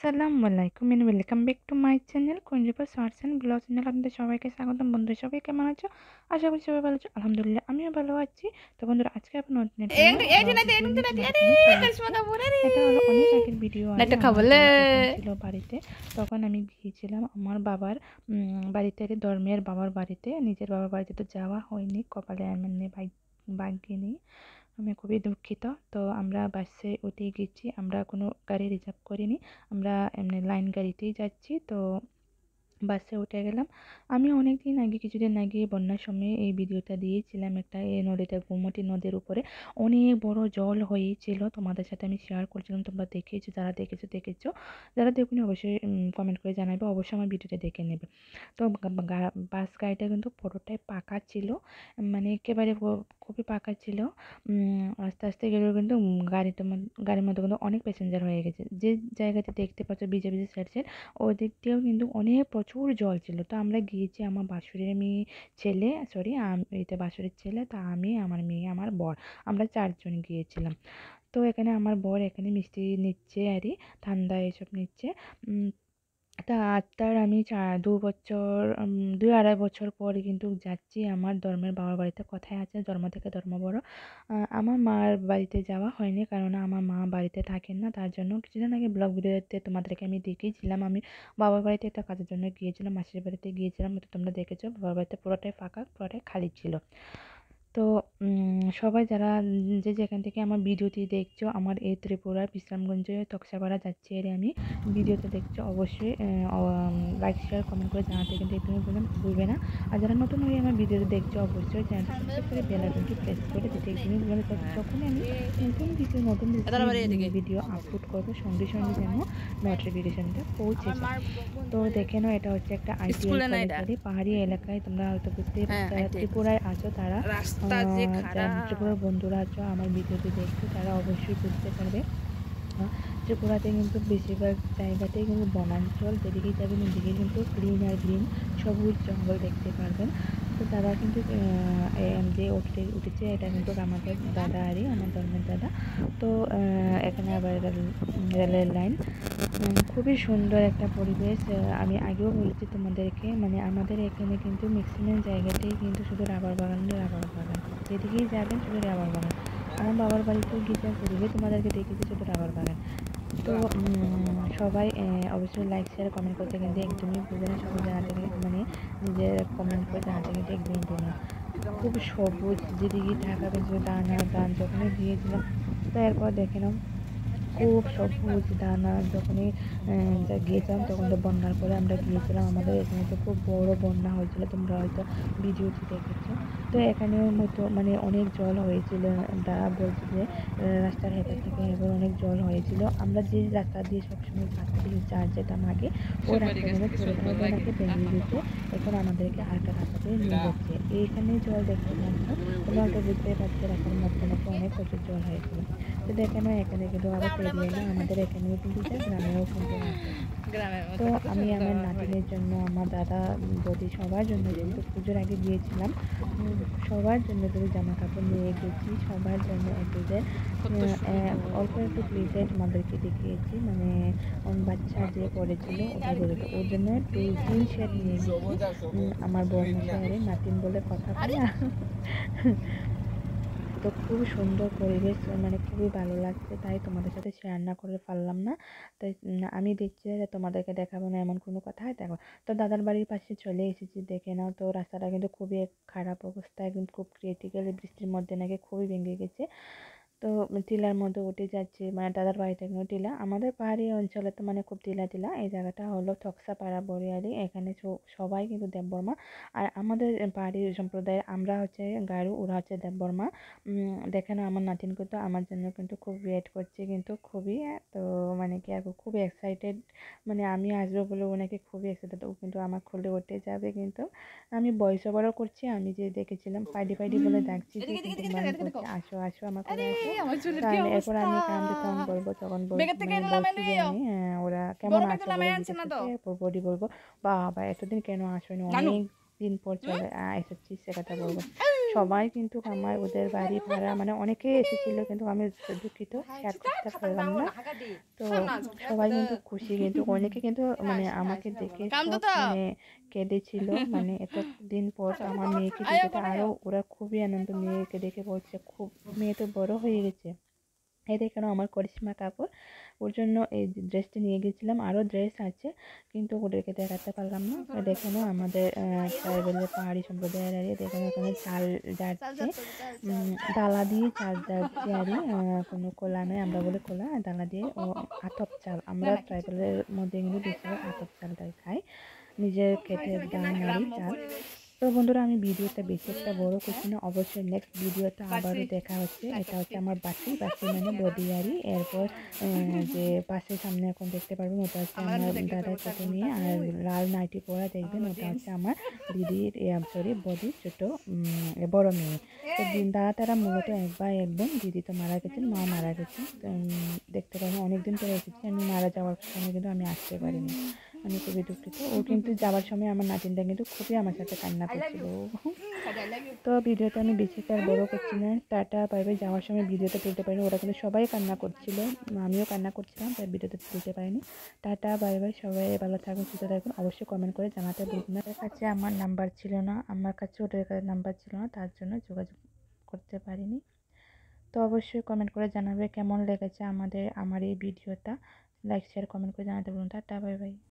আসসালামু আলাইকুম and welcome back to my channel Kunjapur shorts and vlog channel. আপনাদের সবাইকে স্বাগতম। বন্ধুরা সবাই কেমন আছো? আশা করি সবাই ভালো আছো। আলহামদুলিল্লাহ আমিও ভালো আছি। তো বন্ধুরা আজকে আপনার নতুন একটা ভিডিও নিয়ে তোমাদের সামনে চলে এসেছি। এটা হলো অনেক আগের ভিডিও আর আমার ছিল বাড়িতে। তখন আমি গিয়েছিলাম আমার বাবার বাড়িতে, ধর্মের বাবার বাড়িতে। নিজের বাবার বাড়িতে তো যাওয়া হয়নি, কপালে এমনি ভাগ্যে নেই। আমি খুবই দুঃখিত। তো আমরা বাসে উঠে গেছি, আমরা কোনো গাড়ি রিজার্ভ করিনি, আমরা এমনি লাইন গাড়িতেই যাচ্ছি। তো বাসে উঠে গেলাম। আমি অনেক দিন আগে, কিছুদিন আগে বন্যার সময় এই ভিডিওটা দিয়েছিলাম। একটা এই নদীতে, গোমতী নদীর উপরে অনেক বড় জল হয়েছিল, তোমাদের সাথে আমি শেয়ার করছিলাম। তোমরা দেখেছো, যারা দেখেছো, যারা দেখুনি অবশ্যই কমেন্ট করে জানাবে, অবশ্যই আমার ভিডিওটা দেখে নেবে। তো বাস গাড়িটা কিন্তু পুরোটাই পাকা ছিল, মানে একেবারে খুবই পাকা ছিল। আস্তে আস্তে গেলেও কিন্তু গাড়ির মধ্যে কিন্তু অনেক প্যাসেঞ্জার হয়ে গেছে। যে জায়গাতে দেখতে পাচ্ছ ভিজে ভিজে সাইড ওই দিক দিয়েও কিন্তু অনেক প্রচুর জল ছিল। তো আমরা গিয়েছি, আমার বাসুরের মেয়ে ছেলে, সরি এইটা বাসুরের ছেলে, তা আমি, আমার মেয়ে, আমার বর, আমরা 4 জন গিয়েছিলাম। তো এখানে আমার বর এখানে মিষ্টি নিচ্ছে আরই, ঠান্ডা এসব নিচ্ছে। তা তার আমি 2 বছর, 2-2.5 বছর পরে কিন্তু যাচ্ছি আমার ধর্মের বাবার বাড়িতে। কথায় আছে ধর্ম থেকে ধর্ম বড়। আমার মার বাড়িতে যাওয়া হয়নি, কারণ আমার মা বাড়িতে থাকেন না। তার জন্য কিছুদিন আগে ব্লগ ভিডিওতে তোমাদেরকে আমি দেখিয়েছিলাম, আমি বাবার বাড়িতে একটা কাজের জন্য গিয়েছিলাম, মাসির বাড়িতে গিয়েছিলাম। তো তোমরা দেখেছো বাবার বাড়িতে পুরোটাই ফাঁকা, পুরোটাই খালি ছিল। তো সবাই যারা যে যেখান থেকে আমার ভিডিওটি দেখছো, আমার এই ত্রিপুরার বিশ্রামগঞ্জে তক্সাপাড়া যাচ্ছি এর আমি ভিডিওতে দেখছো, অবশ্যই লাইক শেয়ার কমেন্ট করে জানাতে কিন্তু একদমই ভুলবে না। আর যারা নতুন হয়ে আমার ভিডিওটি দেখছো, অবশ্যই চ্যানেলটি সাবস্ক্রাইব করে বেল আইকনটি প্রেস করে দিতে একদমই ভুলবে না। যখনই আমি নতুন ভিডিও আপলোড করবো, সঙ্গে সঙ্গে যেন নোটিফিকেশনটা পৌঁছে যায়। তো দেখে নাও, এটা হচ্ছে একটা আইটিআই কলেজ, পাহাড়ি এলাকায়। তোমরা হয়তো যারা ত্রিপুরায় আছো, তারা যারা ত্রিপুরার বন্ধুরা আছো আমার ভিডিওটি দেখছো, তারা অবশ্যই বুঝতে পারবে। ত্রিপুরাতে কিন্তু বেশিরভাগ জায়গাতেই কিন্তু বনাঞ্চল, যেদিকে যাবেন ওদিকে কিন্তু গ্রিন আর গ্রিন, সবুজ জঙ্গল দেখতে পারবেন। তো তারা কিন্তু যে উঠেছে এটা কিন্তু আমাদের দাদা আরই, আমার ধর্মের দাদা। তো এখানে আবার রেলের লাইন, খুবই সুন্দর একটা পরিবেশ। আমি আগেও বলেছি তোমাদেরকে, মানে আমাদের এখানে কিন্তু ম্যাক্সিমাম জায়গাতেই কিন্তু শুধু রাবার বাগান, রাবার বাগান, যেদিকেই যাবেন শুধু রাবার বাগান। আমার বাবার বাড়িতেও গিয়ে ঘুরবে, তোমাদেরকে দেখেছি শুধু রাবার বাগান। তো সবাই অবশ্যই লাইক শেয়ার কমেন্ট করতে কিন্তু একদমই ভুলবে না। সবাই জানাতে, মানে নিজের কমেন্ট করে জানাতে কিন্তু একদমই ভুলবে না। খুব সবুজ, যেদিকে ঢাকাবেন শুধু দানা দান। যখনই গিয়েছিলাম, তো এরপর দেখে নাও খুব সবুজ দানা। যখনই গিয়েছিলাম তখন তো বন্যার পরে আমরা গিয়েছিলাম, আমাদের এখানে তো খুব বড় বন্যা হয়েছিল, তোমরা হয়তো ভিডিওটি দেখেছো। তো এখানেও মতো মানে অনেক জল হয়েছিল। তারা বলছে যে রাস্তার হেপার থেকে এবার অনেক জল হয়েছিল। আমরা যে রাস্তা দিয়ে সবসময় যাচ্ছি, যার যেতাম আগে, ওই রাস্তা কিন্তু পুরোটাই ওনাকে ভেঙে গেছে। এখন আমাদেরকে আরেকটা রাস্তা দিয়ে নিয়ে যাচ্ছে। এইখানে জল দেখতে পাচ্ছ, তোমরা হয়তো বুঝতেই পারছো রাস্তার মধ্যে মধ্যে অনেক প্রচুর জল হয়েছিল। তো দেখে না, এখানে কিন্তু আরো পেরিয়ে এলাম, আমাদের এখানেও কিন্তু যা, গ্রামেও কিন্তু আছে। তো আমি আমার নাতিনের জন্য, আমার দাদা বৌদি সবার জন্য কিন্তু পুজোর আগে গিয়েছিলাম, সবার জন্য কিন্তু জামা কাপড় নিয়ে গেছি, সবার জন্য একুজের অল্প একটু ক্লিপে তোমাদেরকে দেখিয়েছি, মানে বাচ্চা যে পড়েছিল ওটাই বলেছে, ওর জন্য 2-3 সেট নিয়ে গেছি। আমার বর মশাইয়ের নাতিন বলে কথা কয় না। তো খুব সুন্দর পরিবেশ, মানে খুবই ভালো লাগছে, তাই তোমাদের সাথে শেয়ার না করে পারলাম না। তাই আমি দেখছি যে তোমাদেরকে দেখাবো না এমন কোনো কথা, দেখো। তো দাদার বাড়ির পাশে চলে এসেছি, দেখে নাও। তো রাস্তাটা কিন্তু খুবই খারাপ অবস্থা, একদম খুব ক্রিটিক্যাল, বৃষ্টির মধ্যে নাকি খুবই ভেঙে গেছে। তো টিলার মধ্যে উঠে যাচ্ছে, মানে দাদার বাড়িতে কিন্তু টিলা। আমাদের পাহাড়ি অঞ্চলে তো মানে খুব টিলা টিলা। এই জায়গাটা হলো তক্সাপাড়া বরিয়ালি, এখানে সবাই কিন্তু দেববর্মা। আর আমাদের পাহাড়ি সম্প্রদায়ের আমরা হচ্ছে গারু, ওরা হচ্ছে দেববর্মা। দেখে না, আমার নাতিন কিন্তু আমার জন্য কিন্তু খুব ওয়েট করছে, কিন্তু খুবই, তো মানে কি আর খুবই এক্সাইটেড, মানে আমি আসবো বলে ওনাকে খুবই এক্সাইটেড। ও কিন্তু আমার কোলে উঠে যাবে, কিন্তু আমি ভয়েস ওভারও করছি, আমি যে দেখেছিলাম পাইডি পাইডি বলে ডাকছি, যে কিন্তু বারণ করছি আসো আসো আমার কোলে আসো। তাহলে এরপর আমি কান্দতে তখন বলবো, তখন মানে বলছি যে আমি ওরা কেমন আছো বলে জিজ্ঞেস করছে, এরপর বডি বলবো বাবা এতদিন কেন আসোনি, অনেক দিন পর চলে এসেছি, সে কথা বলবো। সবাই কিন্তু আমার ওদের বাড়ি ভাড়া মানে অনেকেই এসেছিলো, কিন্তু আমি দুঃখিত শেয়ার করতে পারলাম না। তো সবাই কিন্তু খুশি, কিন্তু অনেকে কিন্তু মানে আমাকে দেখে সব মানে কেঁদেছিল, মানে এতদিন পর তো আমার মেয়েকে দেখে তো আরও ওরা খুবই আনন্দ, মেয়েকে দেখে বলছে খুব মেয়ে তো বড় হয়ে গেছে। এই দেখেন আমার করিশ্মা কাপড়, ওর জন্য এই ড্রেসটা নিয়ে গেছিলাম, আরও ড্রেস আছে কিন্তু ওদেরকে দেখাতে পারলাম না। দেখেন আমাদের ট্রাইবেলের পাহাড়ি সম্প্রদায়ের আর দেখেন এখানে চাল যাচ্ছে, ডালা দিয়ে চাল যাচ্ছে আর কোনো কোলা নয়, আমরা বলে কোলা, ডালা দিয়ে ও আতপ চাল, আমরা ট্রাইবেলের মধ্যে কিন্তু বেশিরভাগ আতপ চালটাই খাই, নিজের ক্ষেতের ধান আরই চাল। তো বন্ধুরা আমি ভিডিওটা বেশি একটা বড় করছি না, অবশ্যই নেক্সট ভিডিওতে আবারও দেখা হচ্ছে। এটা হচ্ছে আমার বাসি মানে বদিয়ারি, এরপর যে পাশের সামনে এখন দেখতে পারবেন ওটা হচ্ছে আমার দাদার ছোট মেয়ে, আর লাল নাইটি পরা দেখবেন ওটা হচ্ছে আমার দিদির সরি বদির ছোট বড় মেয়ে। তো দাদা তারা মূলত এক ভাই এক বোন, দিদি তো মারা গেছেন, মা মারা গেছেন। দেখতে পারেন অনেকদিন পরে এসেছি আমি, মারা যাওয়ার সময় কিন্তু আমি আসতে পারিনি, আমি খুবই দুঃখিত। ও কিন্তু যাওয়ার সময় আমার নাতিনটা কিন্তু খুবই আমার সাথে কান্না করছিল। তো ভিডিওটা আমি বেশি আর বড় করছি না, টাটা বাই বাই। যাওয়ার সময় ভিডিওটা তুলতে পারিনি, ওরা কিন্তু সবাই কান্না করছিল, আমিও কান্না করছিলাম, তাই ভিডিওটা তুলতে পারিনি। টাটা বাই বাই, সবাই ভালো থাকুন সুস্থ থাকুন, অবশ্যই কমেন্ট করে জানাতে ভুলবেন না। ওদের কাছে আমার নাম্বার ছিল না, আমার কাছে ওদের কাছে নাম্বার ছিল না, তার জন্য যোগাযোগ করতে পারিনি। তো অবশ্যই কমেন্ট করে জানাবে কেমন লেগেছে আমার এই ভিডিওটা, লাইক শেয়ার কমেন্ট করে জানাতে বলুন। Tata bye bye.